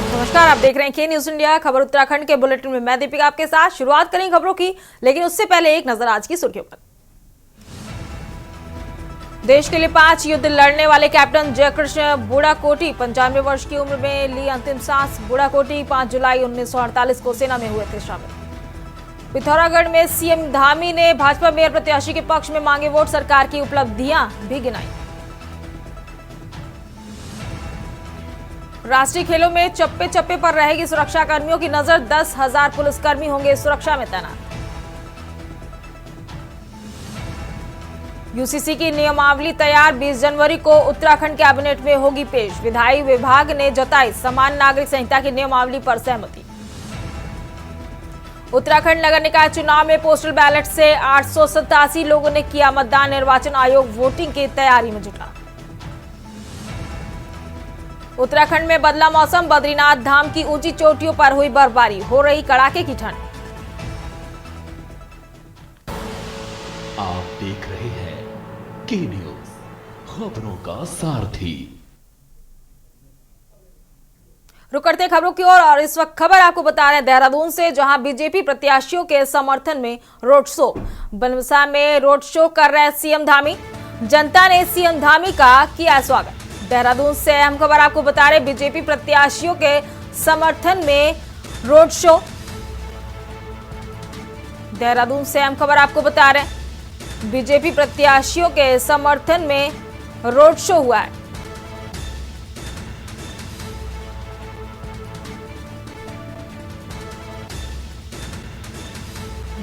नमस्कार, आप देख रहे हैं के न्यूज इंडिया खबर उत्तराखंड के बुलेटिन में मैं दीपिका आपके साथ। शुरुआत करें खबरों की, लेकिन उससे पहले एक नजर आज की सुर्खियों पर। देश के लिए 5 युद्ध लड़ने वाले कैप्टन जयकृष्ण बुढ़ाकोटी 95 वर्ष की उम्र में ली अंतिम सांस। बुढ़ाकोटी 5 जुलाई 1948 को सेना में हुए थे शामिल। पिथौरागढ़ में सीएम धामी ने भाजपा मेयर प्रत्याशी के पक्ष में मांगे वोट, सरकार की उपलब्धियां भी गिनाई। राष्ट्रीय खेलों में चप्पे चप्पे पर रहेगी सुरक्षा कर्मियों की नजर, 10,000 पुलिसकर्मी होंगे सुरक्षा में तैनात। यूसीसी की नियमावली तैयार, 20 जनवरी को उत्तराखंड कैबिनेट में होगी पेश। विधायी विभाग ने जताई समान नागरिक संहिता की नियमावली पर सहमति। उत्तराखंड नगर निकाय चुनाव में पोस्टल बैलेट से 887 लोगों ने किया मतदान। निर्वाचन आयोग वोटिंग की तैयारी में जुटा। उत्तराखंड में बदला मौसम, बद्रीनाथ धाम की ऊंची चोटियों पर हुई बर्फबारी, हो रही कड़ाके की ठंड। आप देख रहे हैं के न्यूज, खबरों का सारथी। रुक करते खबरों की ओर और इस वक्त खबर आपको बता रहे हैं देहरादून से, जहां बीजेपी प्रत्याशियों के समर्थन में रोड शो। बनवसा में रोड शो कर रहे सीएम धामी, जनता ने सीएम धामी का किया स्वागत। देहरादून से अहम खबर आपको बता रहे, बीजेपी प्रत्याशियों के समर्थन में रोड शो। देहरादून से अहम खबर आपको बता रहे, बीजेपी प्रत्याशियों के समर्थन में रोड शो हुआ है।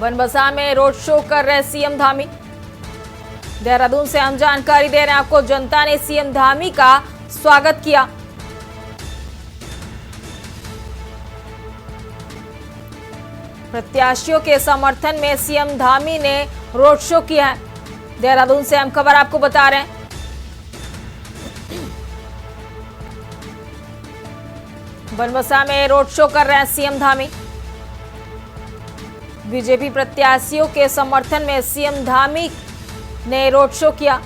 बनबसा में रोड शो कर रहे सीएम धामी। देहरादून से हम जानकारी दे रहे हैं आपको, जनता ने सीएम धामी का स्वागत किया। प्रत्याशियों के समर्थन में सीएम धामी ने रोड शो किया है। देहरादून से हम खबर आपको बता रहे हैं। बनबसा में रोड शो कर रहे हैं सीएम धामी। बीजेपी प्रत्याशियों के समर्थन में सीएम धामी ने रोड शो किया।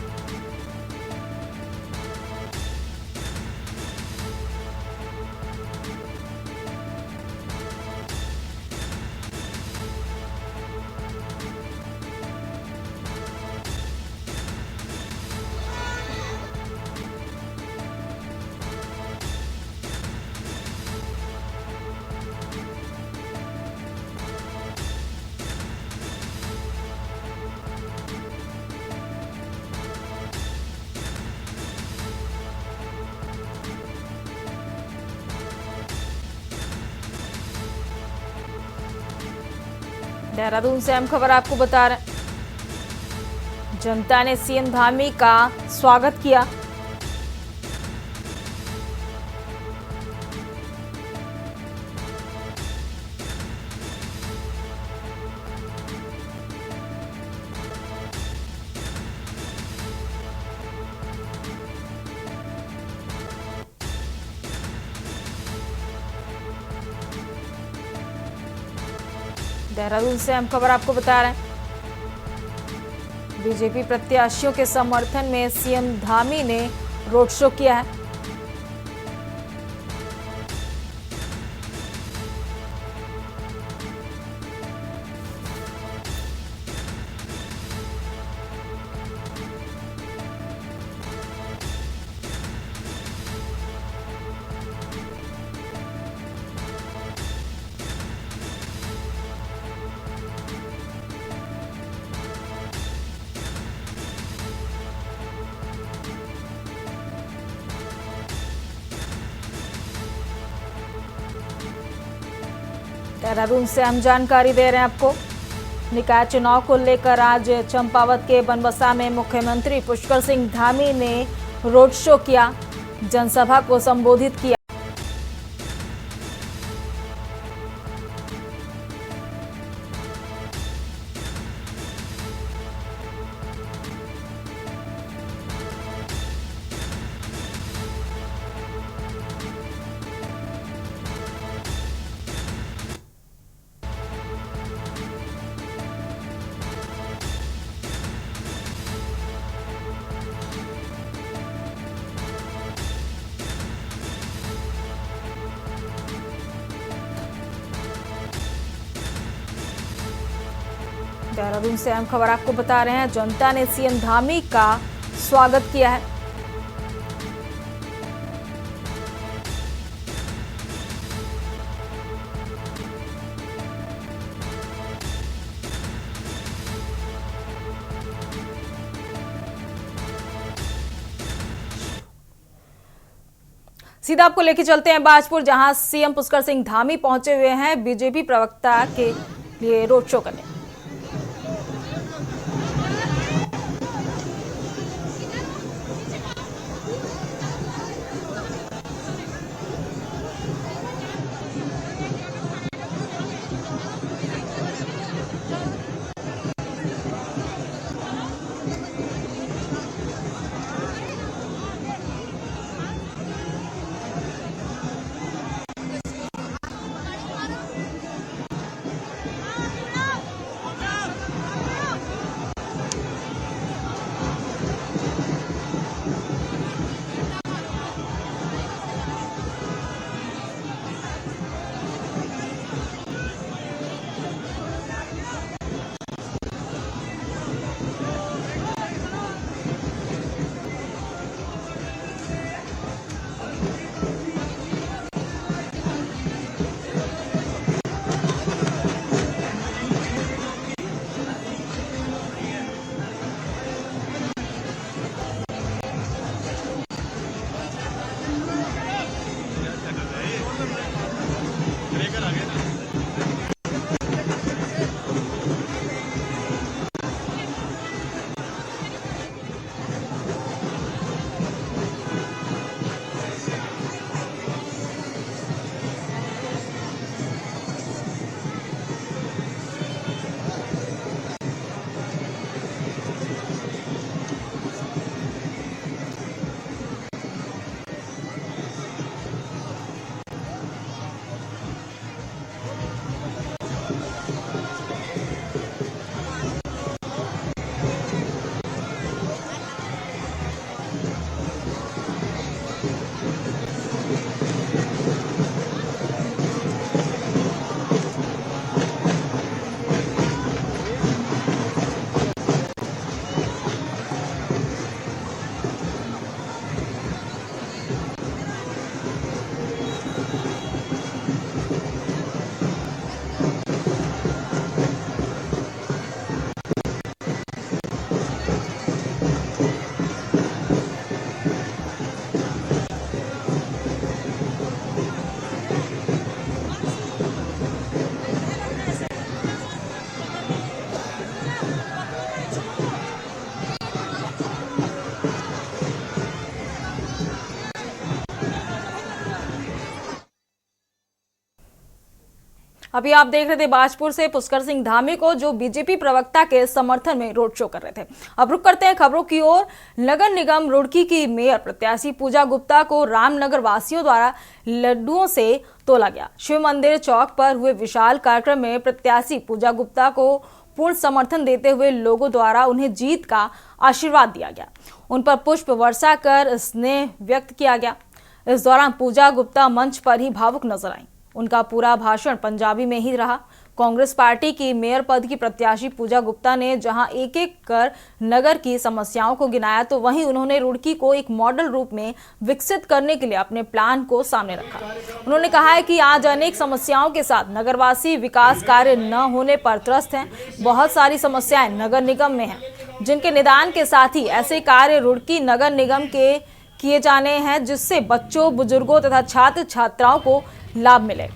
देहरादून से हम खबर आपको बता रहे हैं, जनता ने सीएम धामी का स्वागत किया। देहरादून से हम खबर आपको बता रहे हैं, बीजेपी प्रत्याशियों के समर्थन में सीएम धामी ने रोड शो किया है। देहरादून से हम जानकारी दे रहे हैं आपको, निकाय चुनाव को लेकर आज चंपावत के बनबसा में मुख्यमंत्री पुष्कर सिंह धामी ने रोड शो किया, जनसभा को संबोधित किया। देहरादून से अहम खबर आपको बता रहे हैं। जनता ने सीएम धामी का स्वागत किया है। सीधा आपको लेके चलते हैं बाजपुर, जहां सीएम पुष्कर सिंह धामी पहुंचे हुए हैं बीजेपी प्रवक्ता के लिए रोड शो करने। अभी आप देख रहे थे बाजपुर से पुष्कर सिंह धामी को, जो बीजेपी प्रवक्ता के समर्थन में रोड शो कर रहे थे। अब रुक करते हैं खबरों की ओर। नगर निगम रुड़की की मेयर प्रत्याशी पूजा गुप्ता को रामनगर वासियों द्वारा लड्डुओं से तोला गया। शिव मंदिर चौक पर हुए विशाल कार्यक्रम में प्रत्याशी पूजा गुप्ता को पूर्ण समर्थन देते हुए लोगों द्वारा उन्हें जीत का आशीर्वाद दिया गया। उन पर पुष्प वर्षा कर स्नेह व्यक्त किया गया। इस दौरान पूजा गुप्ता मंच पर ही भावुक नजर आई। उनका पूरा भाषण पंजाबी में ही रहा। कांग्रेस पार्टी की मेयर पद की प्रत्याशी पूजा गुप्ता ने जहां एक एक कर नगर की समस्याओं को गिनाया, तो वहीं उन्होंने रुड़की को एक मॉडल रूप में विकसित करने के लिए अपने प्लान को सामने रखा। उन्होंने कहा है कि आज अनेक समस्याओं के साथ नगरवासी विकास कार्य न होने पर त्रस्त हैं। बहुत सारी समस्याएं नगर निगम में हैं, जिनके निदान के साथ ही ऐसे कार्य रुड़की नगर निगम के किए जाने हैं, जिससे बच्चों, बुजुर्गों तथा छात्र छात्राओं को लाभ मिले।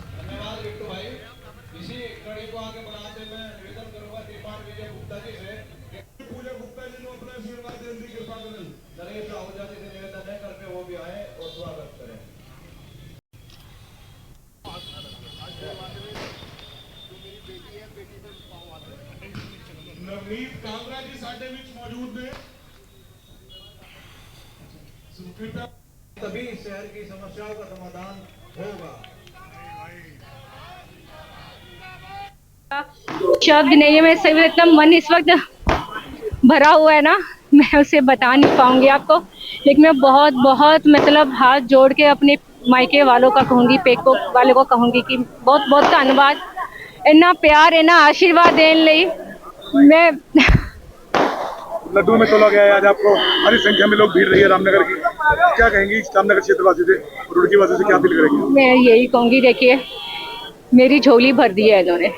नवनीत कांगड़ा जी साडे विच मौजूद ने। तभी शहर की समस्याओं का समाधान होगा। शब्द नहीं है, मैं सही इतना मन इस वक्त भरा हुआ है ना, मैं उसे बता नहीं पाऊंगी आपको। लेकिन मैं बहुत बहुत मतलब हाथ जोड़ के अपने मायके वालों का कहूंगी, पेको वालों को कहूंगी कि बहुत बहुत धन्यवाद इन्ना प्यार इन्ना आशीर्वाद देने ਲਈ। मैं लड्डू में तोला गया है आज आपको, बड़ी संख्या में लोग भीड़ रही है रामनगर की, क्या कहेंगी रामनगर क्षेत्रवासी से, रुड़की वासी से क्या अपील करेंगे? मैं यही कहूँगी, देखिए मेरी झोली भर दी है इन्होंने।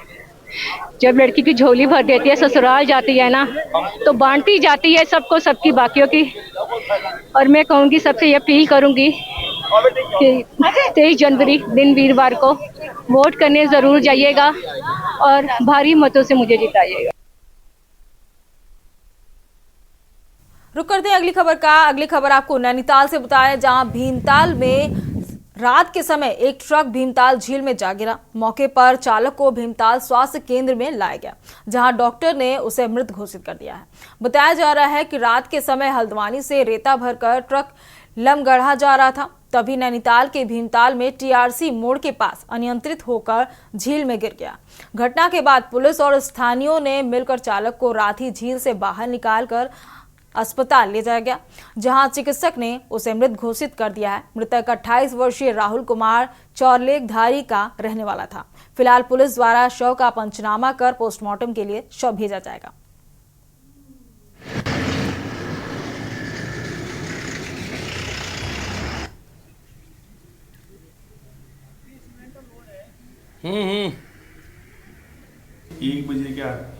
जब लड़की की झोली भर देती है, ससुराल जाती है ना, तो बांटती जाती है सबको, सबकी बाकियों की। और मैं कहूँगी, सबसे ये अपील करूँगी कि 23 जनवरी दिन वीरवार को वोट करने ज़रूर जाइएगा और भारी मतों से मुझे जिताइएगा। रुक करते हैं अगली खबर आपको नैनीताल से बताएं, जहां भीमताल में रात के समय एक ट्रक भीमताल झील में जा गिरा। मौके पर चालक को भीमताल स्वास्थ्य केंद्र में लाया गया, जहां डॉक्टर ने उसे मृत घोषित कर दिया है। बताया जा रहा है कि रात के समय हल्द्वानी से रेता भरकर ट्रक लमगढ़ा जा रहा था, तभी नैनीताल के भीमताल में टीआरसी मोड़ के पास अनियंत्रित होकर झील में गिर गया। घटना के बाद पुलिस और स्थानीयों ने मिलकर चालक को रात ही झील से बाहर निकालकर अस्पताल ले जाया गया, जहां चिकित्सक ने उसे मृत घोषित कर दिया है। मृतक 28 वर्षीय राहुल कुमार चौरलेखधारी का रहने वाला था। फिलहाल पुलिस द्वारा शव का पंचनामा कर पोस्टमार्टम के लिए शव भेजा जाएगा।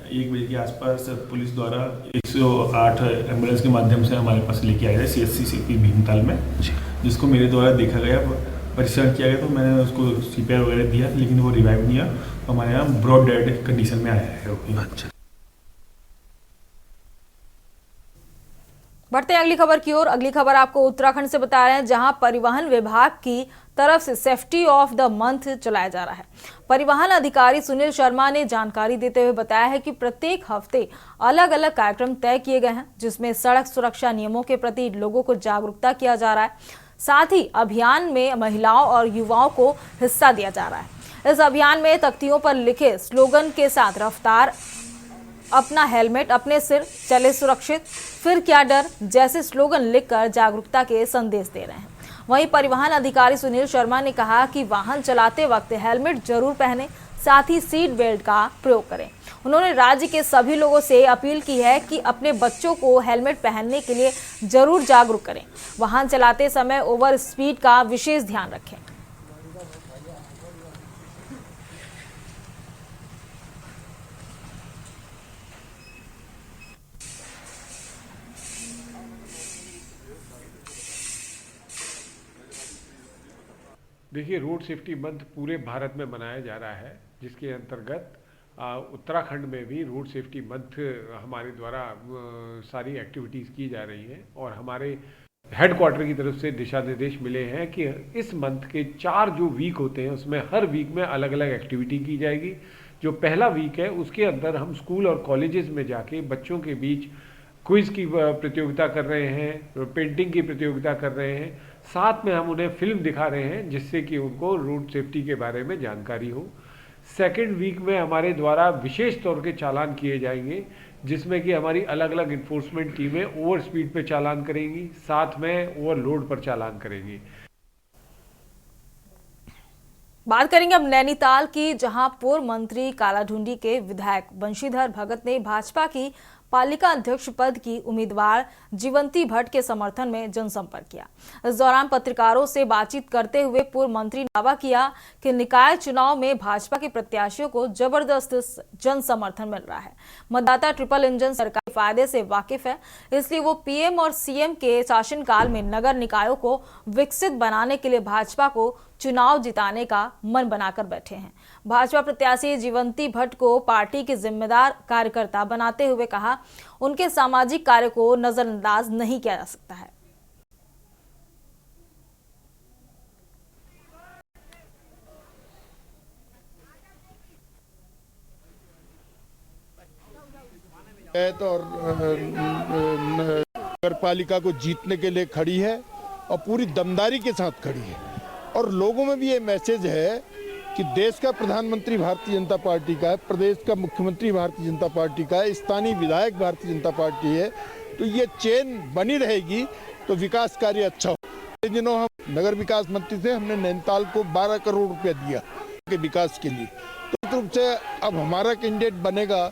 एक बजे के आसपास पुलिस द्वारा 108 एम्बुलेंस के माध्यम से हमारे पास लेके आया है CHC सीपी भीमताल में, जिसको मेरे द्वारा देखा गया, परीक्षण किया गया, तो मैंने उसको CPR वगैरह दिया, लेकिन वो रिवाइव नहीं हुआ। हमारे यहाँ ब्रॉड डेड कंडीशन में आया है। अच्छा, बढ़ते हैं अगली खबर की ओर। अगली खबर आपको उत्तराखंड से बता रहे हैं, जहां परिवहन विभाग की तरफ से सेफ्टी ऑफ द मंथ चलाया जा रहा है। परिवहन अधिकारी सुनील शर्मा ने जानकारी देते हुए बताया है कि प्रत्येक हफ्ते अलग अलग कार्यक्रम तय किए गए हैं, जिसमें सड़क सुरक्षा नियमों के प्रति लोगों को जागरूकता किया जा रहा है। साथ ही अभियान में महिलाओं और युवाओं को हिस्सा दिया जा रहा है। इस अभियान में तख्तियों पर लिखे स्लोगन के साथ रफ्तार, अपना हेलमेट अपने सिर, चले सुरक्षित, फिर क्या डर जैसे स्लोगन लिखकर जागरूकता के संदेश दे रहे हैं। वहीं परिवहन अधिकारी सुनील शर्मा ने कहा कि वाहन चलाते वक्त हेलमेट जरूर पहने, साथ ही सीट बेल्ट का प्रयोग करें। उन्होंने राज्य के सभी लोगों से अपील की है कि अपने बच्चों को हेलमेट पहनने के लिए जरूर जागरूक करें। वाहन चलाते समय ओवर स्पीड का विशेष ध्यान रखें। देखिए, रोड सेफ्टी मंथ पूरे भारत में मनाया जा रहा है, जिसके अंतर्गत उत्तराखंड में भी रोड सेफ्टी मंथ हमारे द्वारा सारी एक्टिविटीज़ की जा रही हैं। और हमारे हेडक्वार्टर की तरफ से दिशा निर्देश मिले हैं कि इस मंथ के 4 जो वीक होते हैं, उसमें हर वीक में अलग अलग एक्टिविटी की जाएगी। जो पहला वीक है, उसके अंदर हम स्कूल और कॉलेजेस में जाके बच्चों के बीच क्विज की प्रतियोगिता कर रहे हैं, पेंटिंग की प्रतियोगिता कर रहे हैं, साथ में हम उन्हें फिल्म दिखा रहे हैं, जिससे कि उनको रोड सेफ्टी के बारे में जानकारी हो। सेकेंड वीक में हमारे द्वारा विशेष तौर के चालान किए जाएंगे, जिसमें कि हमारी अलग अलग इन्फोर्समेंट टीमें ओवर स्पीड पे चालान करेंगी, साथ में ओवरलोड पर चालान करेंगी। बात करेंगे अब नैनीताल की, जहां पूर्व मंत्री कालाढूंडी के विधायक बंशीधर भगत ने भाजपा की पालिका अध्यक्ष पद की उम्मीदवार जीवंती भट्ट के समर्थन में जनसंपर्क किया। इस दौरान पत्रकारों से बातचीत करते हुए पूर्व मंत्री ने दावा किया कि निकाय चुनाव में भाजपा के प्रत्याशियों को जबरदस्त जन समर्थन मिल रहा है। मतदाता ट्रिपल इंजन सरकार के फायदे से वाकिफ है, इसलिए वो पीएम और सीएम के शासनकाल में नगर निकायों को विकसित बनाने के लिए भाजपा को चुनाव जिताने का मन बनाकर बैठे हैं। भाजपा प्रत्याशी जीवंती भट्ट को पार्टी के जिम्मेदार कार्यकर्ता बनाते हुए कहा, उनके सामाजिक कार्य को नजरअंदाज नहीं किया जा सकता है। और नगर पालिका को जीतने के लिए खड़ी है और पूरी दमदारी के साथ खड़ी है। और लोगों में भी ये मैसेज है कि देश का प्रधानमंत्री भारतीय जनता पार्टी का है, प्रदेश का मुख्यमंत्री भारतीय जनता पार्टी का है, स्थानीय विधायक भारतीय जनता पार्टी है, तो ये चेन बनी रहेगी तो विकास कार्य अच्छा हो। इन दिनों हम नगर विकास मंत्री से हमने नैनीताल को 12 करोड़ रुपया दिया के विकास के लिए, तो रूप से अब हमारा कैंडिडेट बनेगा।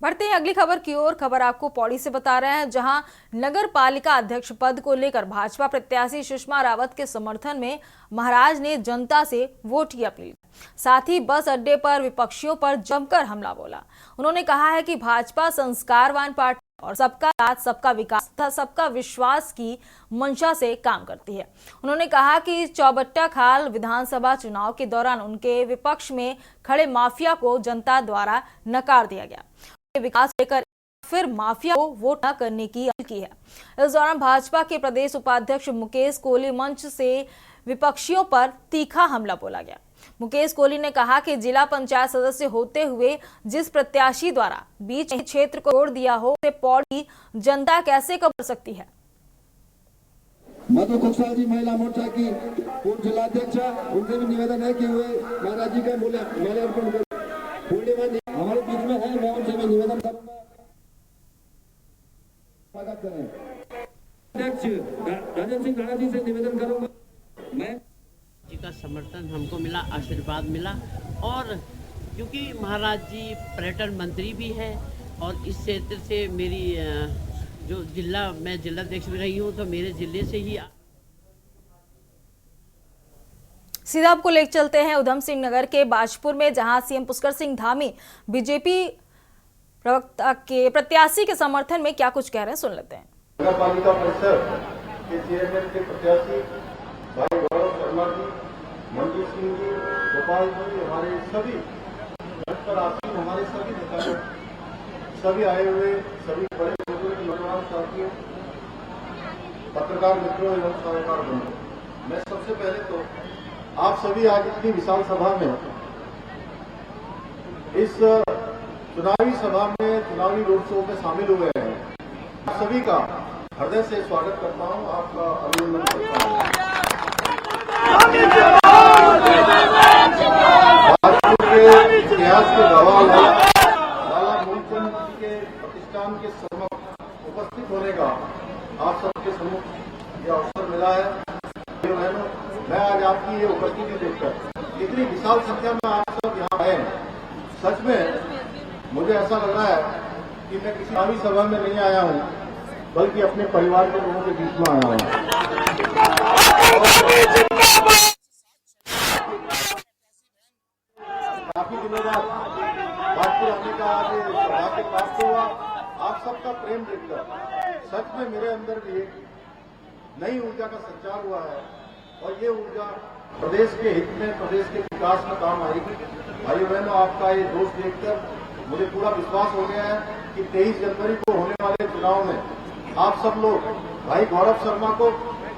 बढ़ते हैं अगली खबर की ओर। खबर आपको पौड़ी से बता रहे हैं, जहां नगर पालिका अध्यक्ष पद को लेकर भाजपा प्रत्याशी सुषमा रावत के समर्थन में महाराज ने जनता से वोट की अपील, साथ ही बस अड्डे पर विपक्षियों पर जमकर हमला बोला। उन्होंने कहा है कि भाजपा संस्कारवान पार्टी और सबका साथ, सबका विकास तथा सबका विश्वास की मंशा से काम करती है। उन्होंने कहा कि चौबट्टा खाल विधानसभा चुनाव के दौरान उनके विपक्ष में खड़े माफिया को जनता द्वारा नकार दिया गया। विकास लेकर फिर माफिया को वोट न करने की अपील की है। इस दौरान भाजपा के प्रदेश उपाध्यक्ष मुकेश कोहली मंच से विपक्षियों पर तीखा हमला बोला गया। मुकेश कोहली ने कहा कि जिला पंचायत सदस्य होते हुए जिस प्रत्याशी द्वारा बीच क्षेत्र को छोड़ दिया हो, उसे पौड़ी जनता कैसे कबूल कर सकती है। मधु कुशवाहा जी महिला मोर्चा की पूर्व जिलाध्यक्ष, उनसे भी निवेदन है कि वे महाराज जी का माल्यार्पण करें। पूर्णिमा हमारे बीच में है, मैं उनसे भी निवेदन करूंगा स्वागत करें। अध्यक्ष राजन सिंह राणा जी से निवेदन करूंगा। मैं जी का समर्थन हमको मिला, आशीर्वाद मिला, और क्योंकि महाराज जी पर्यटन मंत्री भी हैं और इस क्षेत्र से मेरी जो मैं जिलाध्यक्ष भी रही हूँ, तो मेरे जिले से ही सीधा आपको ले चलते हैं उधम सिंह नगर के बाजपुर में, जहां सीएम पुष्कर सिंह धामी बीजेपी प्रवक्ता के प्रत्याशी के समर्थन में क्या कुछ कह रहे हैं, सुन लेते हैं। नगर पालिका परिषद के चेयरमैन के प्रत्याशी भाई गौरव शर्मा जी, मंजू सिंह जी, गोपाल जी, हमारे सभी पर आसीन हमारे सभी नेता, सभी आए हुए सभी बड़े बुजुर्ग नौजवान साथियों, पत्रकार मित्रों एवं सलाहकार बंधुओं, मैं सबसे पहले तो आप सभी आज इतनी विशाल सभा में, इस चुनावी सभा में, चुनावी रोड शो में शामिल हुए हैं, आप सभी का हृदय से स्वागत करता हूं, आपका अभिनंदन करता हूं। के इतिहास के गवाह लाला मूलचंद जी के प्रतिष्ठान के सम्मुख उपस्थित होने का आप सबके सम्मुख यह अवसर मिला है। मैं आज आपकी ये उपस्थिति देखकर, इतनी विशाल संख्या में आप सब यहाँ आए हैं, सच में मुझे ऐसा लग रहा है कि मैं किसी चुनावी सभा में नहीं आया हूँ, बल्कि अपने परिवार के लोगों के बीच में आया हूँ। काफी दिनों बाद बातचीत आने का आज सौभाग्य प्राप्त हुआ। आप सबका प्रेम देखकर सच में मेरे अंदर भी एक नई ऊर्जा का संचार हुआ है, और ये ऊर्जा प्रदेश के हित में, प्रदेश के विकास में काम आएगी। भाइयों बहनों, आपका ये जोश देखकर मुझे पूरा विश्वास हो गया है कि 23 जनवरी को होने वाले चुनाव में आप सब लोग भाई गौरव शर्मा को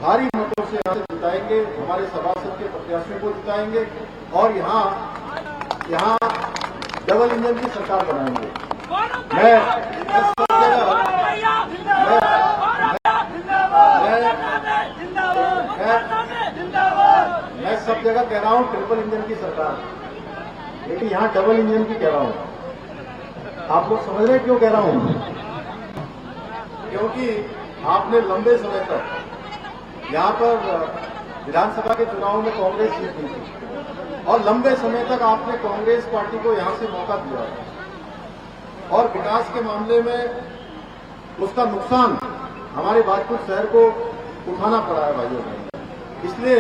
भारी मतों से यहाँ से जिताएंगे, हमारे सभासद के प्रत्याशियों को जिताएंगे, और यहाँ डबल इंजन की सरकार बनाएंगे। मैं सब जगह कह रहा हूँ ट्रिपल इंजन की सरकार, लेकिन यहाँ डबल इंजन की कह रहा हूँ। आप लोग समझ रहे क्यों कह रहा हूँ? क्योंकि आपने लंबे समय तक यहाँ पर विधानसभा के चुनाव में कांग्रेस जीती थी, और लंबे समय तक आपने कांग्रेस पार्टी को यहाँ से मौका दिया, और विकास के मामले में उसका नुकसान हमारे बाजपुर शहर को उठाना पड़ा है भाइयों बहनों। इसलिए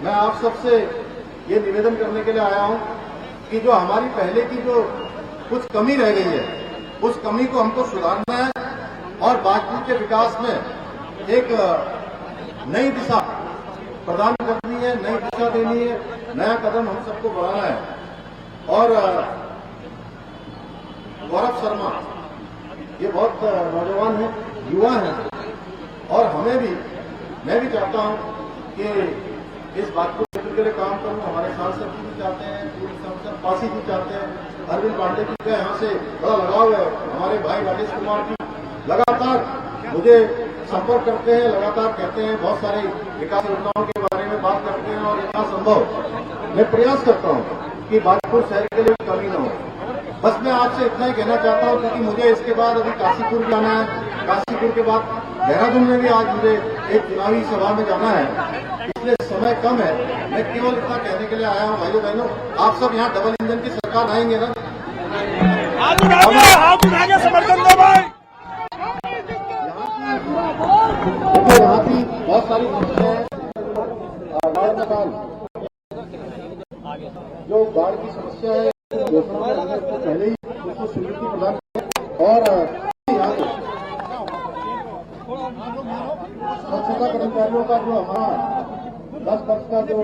मैं आप सबसे ये निवेदन करने के लिए आया हूं कि जो हमारी पहले की जो कुछ कमी रह गई है, उस कमी को हमको सुधारना है, और बाजपुर के विकास में एक नई दिशा प्रदान करनी है, नई दिशा देनी है, नया कदम हम सबको बढ़ाना है। और गौरव शर्मा ये बहुत नौजवान है, युवा है, और मैं भी चाहता हूं कि इस बात को क्षेत्र के लिए काम करूं। हमारे सांसद जी भी चाहते हैं, पूर्व सांसद पासी जी चाहते हैं, अरविंद पांडे जी का यहाँ से बड़ा लगाव है, हमारे भाई राजेश कुमार जी लगातार मुझे संपर्क करते हैं, लगातार कहते हैं, बहुत सारी विकास योजनाओं के बारे में बात करते हैं, और यथासंभव मैं प्रयास करता हूं कि बाजपुर शहर के लिए कमी न हो। बस मैं आपसे इतना ही कहना चाहता हूं, क्योंकि मुझे इसके बाद अभी काशीपुर जाना है, काशीपुर के बाद देहरादून में भी आज मुझे एक चुनावी सभा में जाना है, इसलिए समय कम है। मैं केवल इतना कहने के लिए आया हूं, भाइयों बहनों, आप सब यहाँ डबल इंजन की सरकार आएंगे ना? समर्थन दो भाई। देखिए यहाँ की बहुत सारी समस्याएं हैं। बाढ़ में बाढ़ जो बाढ़ की समस्या है घोषणा करने से पहले ही उसको स्वीकृति प्रदान की और यहाँ स्वच्छता कर्मचारियों का जो हमारा 10 वर्ष का जो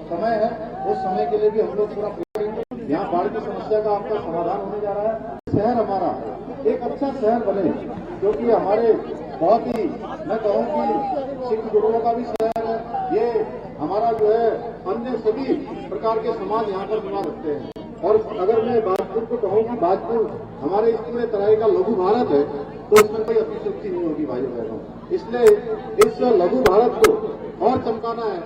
समय है उस समय के लिए भी हम लोग पूरा करेंगे। यहाँ बाढ़ की समस्या का आपका समाधान होने जा रहा है। शहर हमारा एक अच्छा शहर बने, क्योंकि हमारे बहुत ही मैं कहूँ कि सिख गुरुओं का भी शहर है ये। हमारा जो है अन्य सभी प्रकार के समाज यहाँ पर बना सकते हैं। और अगर मैं भाजपुर को कहूँ कि भाजपुर हमारे इस पूरे तरह का लघु भारत है तो इसमें कोई अतिशयोक्ति नहीं होगी भाइयों बहनों। इसलिए इस लघु भारत को और चमकाना है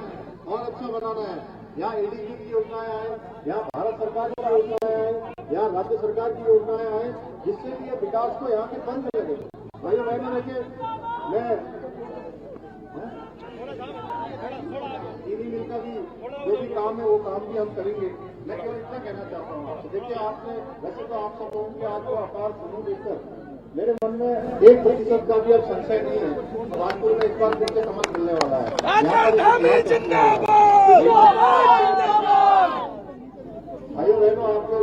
और अच्छा बनाना है। यहाँ एडीबी की योजनाएं आए, यहाँ भारत सरकार की योजनाएं आए, यहाँ राज्य सरकार की योजनाएं आए, जिससे कि ये विकास को यहाँ के बंद लगे। भाइयों बहनों देखिए, मैं चीनी मिल का भी जो भी काम है वो काम भी हम करेंगे। मैं केवल इतना कहना चाहता हूँ आपसे। देखिए आपने वैसे तो आप सब लोगों के आज को अपार समूह देखकर मेरे मन में 1% का भी अब संशय नहीं है। कानपुर में इस बार फिर से कमल मिलने वाला है। भाइयों बहनों आप लोग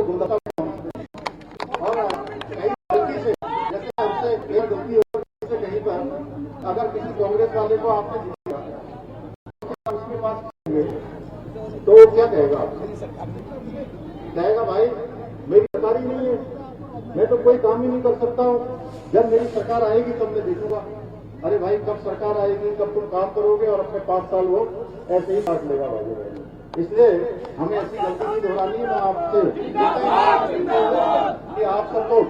गुणवत्ता और कहीं गलती से जैसे हमसे एक गलती हो से कहीं पर अगर किसी कांग्रेस वाले को आपने जीता उसके पास तो क्या कहेगा? कहेगा भाई मेरी सरकार ही नहीं है, मैं तो कोई काम ही नहीं कर सकता हूँ, जब मेरी सरकार आएगी तब मैं देखूंगा। अरे भाई कब सरकार आएगी, कब तुम काम करोगे और अपने 5 साल वो ऐसे ही काट लेगा भाई। इसलिए हमें ऐसी गलती नहीं दोहरानी है। मैं आपसे कि आप सब लोग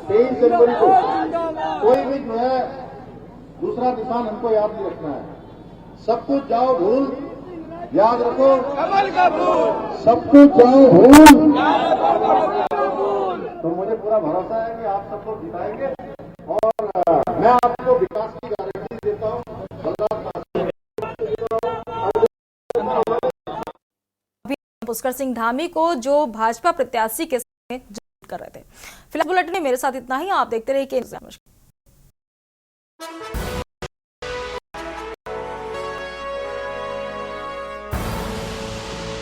23 जनवरी को कोई भी जो है दूसरा निशान हमको याद नहीं रखना है। सब कुछ जाओ भूल याद रखो, सब कुछ जाओ भूल। तो मुझे पूरा भरोसा है कि आप सब लोग जिताएंगे और मैं आपको विकास की गारंटी देता हूँ। पुष्कर सिंह धामी को जो भाजपा प्रत्याशी के सामने जीत कर रहे थे। फिलहाल बुलेटिन में मेरे साथ इतना ही। आप देखते रहिए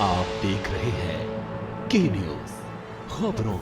आप देख रहे हैं के न्यूज, खबरों